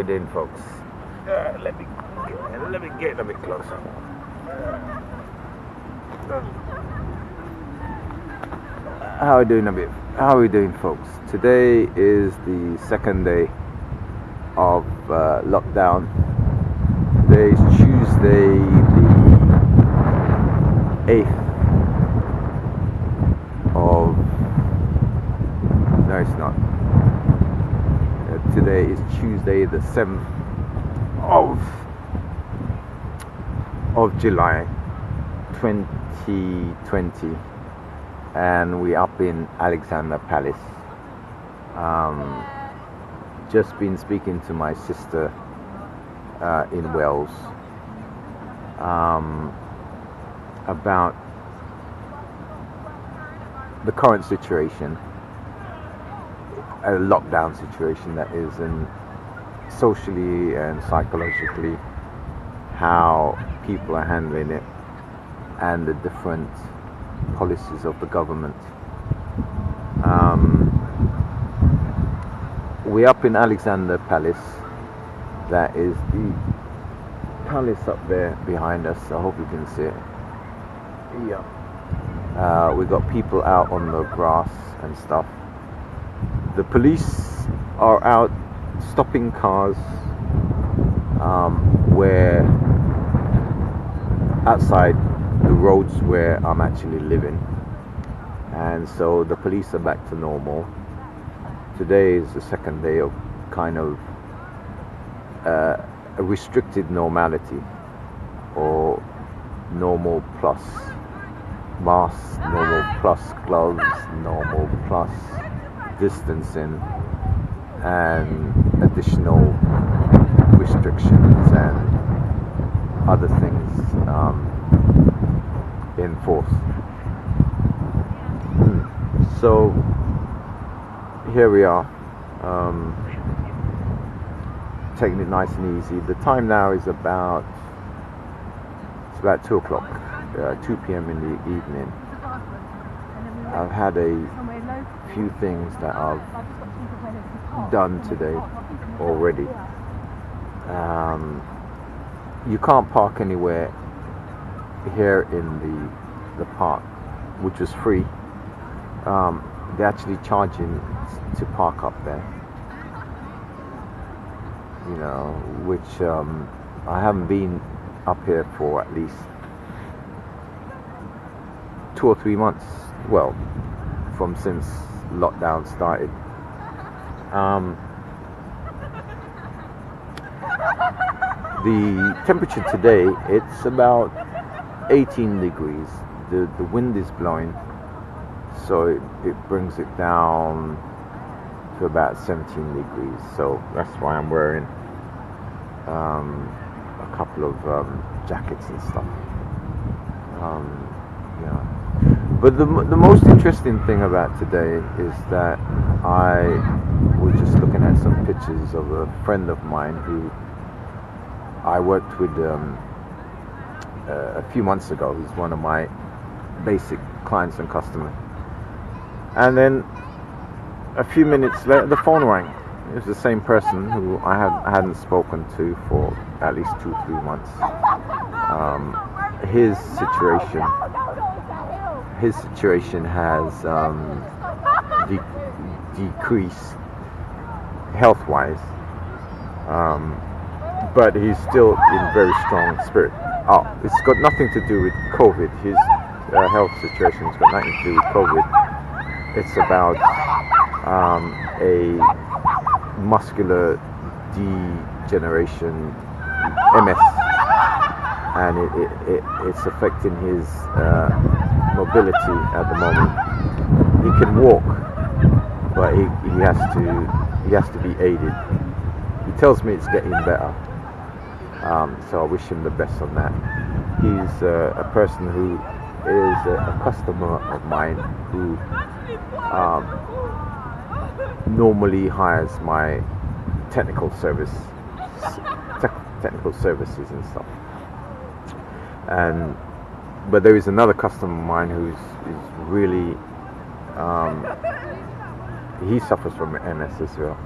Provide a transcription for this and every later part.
we doing, folks? Let me get a bit closer. How are we doing, folks? Today is the second day of lockdown. Today is Tuesday, the 8th of... No, it's not. Today is Tuesday, the 7th of July 2020, and we're up in Alexandra Palace. Just been speaking to my sister in Wales about the current situation, a lockdown situation that is, and socially and psychologically how people are handling it and the different policies of the government. We're up in Alexandra Palace. That is the palace up there behind us. I hope you can see it. Yeah. We got people out on the grass and stuff. The police are out stopping cars where outside the roads where I'm actually living, and so the police are back to normal. Today is the second day of kind of a restricted normality, or normal plus masks, normal plus gloves, normal plus distancing, and additional restrictions and other things in force. So here we are, taking it nice and easy. The time now is about 2 o'clock, 2 p.m. in the evening. I've had a few things that I've done today already. You can't park anywhere here in the park, which was free. They're actually charging to park up there, you know, which I haven't been up here for at least 2 or 3 months. Well, from since lockdown started. The temperature today, it's about 18 degrees. The wind is blowing, so it brings it down to about 17 degrees. So that's why I'm wearing a couple of jackets and stuff. Yeah. But the most interesting thing about today is that I was just looking at some pictures of a friend of mine who I worked with a few months ago. He's one of my basic clients and customers. And then a few minutes later, the phone rang. It was the same person who I hadn't spoken to for at least 2-3 months. His situation has decreased health-wise, but he's still in very strong spirit. It's got nothing to do with COVID. His health situation has got nothing to do with COVID. It's about a muscular degeneration, MS, and it's affecting his mobility at the moment. He can walk, but he has to be aided. He tells me it's getting better, so I wish him the best on that. He's a person who is a customer of mine who normally hires my technical services and stuff. But there is another customer of mine who's really he suffers from MS as well.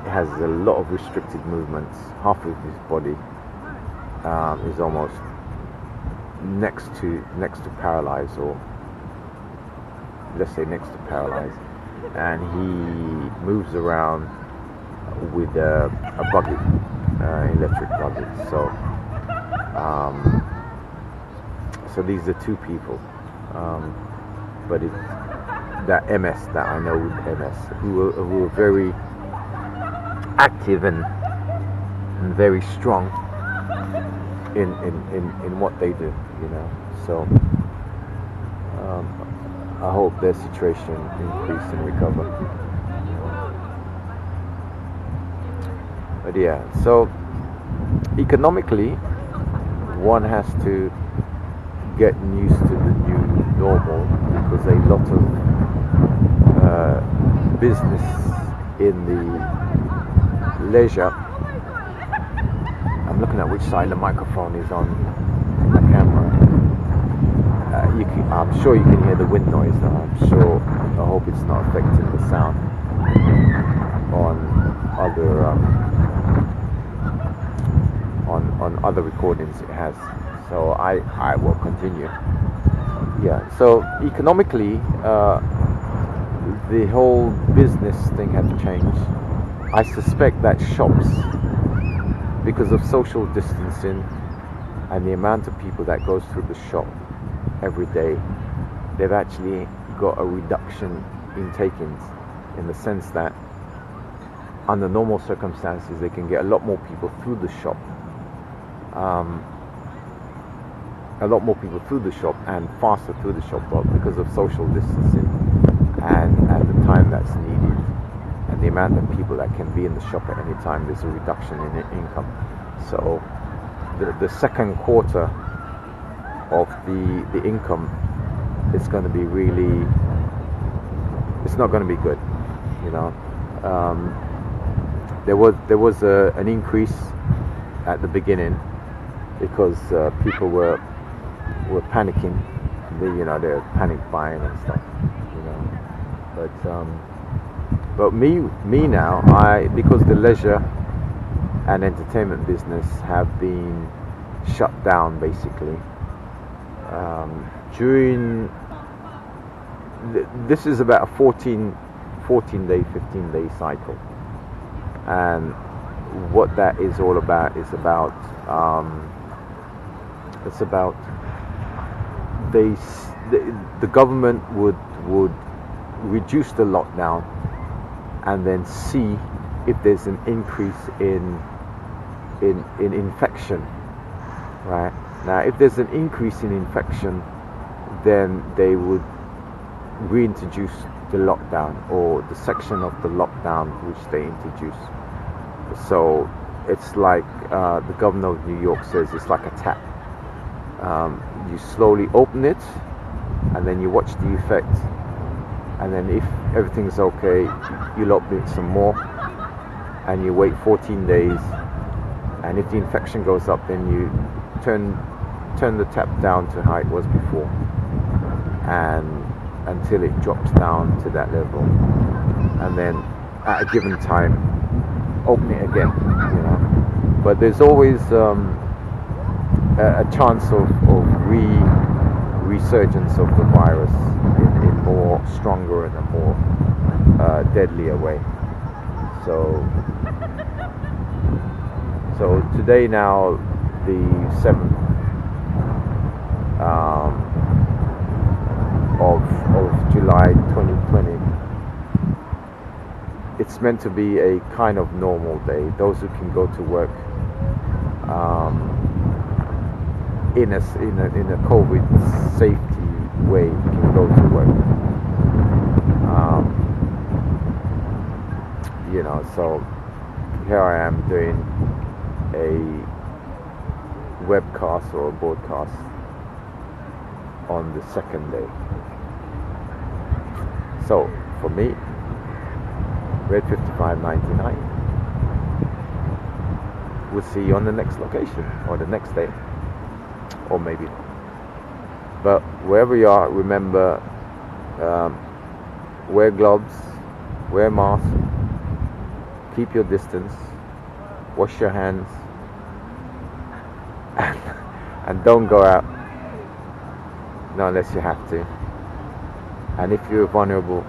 has a lot of restricted movements. Half of his body is almost next to paralyzed, or let's say next to paralyzed, and he moves around with a buggy, electric buggy. So these are two people, but it's that MS that I know with MS who are very active and very strong in what they do, you know. So I hope their situation increase and recover. But yeah, so economically, one has to get used to the new normal, because a lot of business in the leisure. I'm looking at which side the microphone is on the camera. I'm sure you can hear the wind noise. I hope it's not affecting the sound on other on other recordings it has. So I will continue. Yeah. So economically, the whole business thing has changed. I suspect that shops, because of social distancing and the amount of people that goes through the shop every day, they've actually got a reduction in take-ins, in the sense that under normal circumstances they can get a lot more people through the shop, and faster through the shop, but because of social distancing and the time that's needed and the amount of people that can be in the shop at any time, there's a reduction in income. So the second quarter of the income is going to be really, it's not going to be good, you know. There was an increase at the beginning because people were panicking. They're panic buying and stuff, you know. But me now, because the leisure and entertainment business have been shut down basically. This is about a 14 day, 15 day cycle, and what that is all about is about the government would reduce the lockdown and then see if there's an increase in infection. Right now, if there's an increase in infection, then they would reintroduce the lockdown, or the section of the lockdown which they introduced. So it's like the governor of New York says, it's like a tap. You slowly open it, and then you watch the effect, and then if everything's okay, you'll open it some more, and you wait 14 days, and if the infection goes up, then you turn the tap down to how it was before, and until it drops down to that level, and then at a given time open it again, you know. But there's always a chance of resurgence of the virus in more stronger and a more deadlier way. So today, now the 7th of July 2020, it's meant to be a kind of normal day. Those who can go to work in a COVID safety way can go to work. You know, so here I am doing a webcast or a broadcast on the second day. So for me, Red 5599. We'll see you on the next location, or the next day, or maybe not. But wherever you are, remember, wear gloves, wear masks, keep your distance, wash your hands, and, and don't go out, not unless you have to. And if you're vulnerable,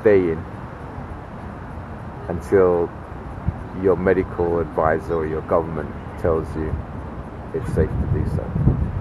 stay in until your medical advisor or your government tells you it's safe to do so.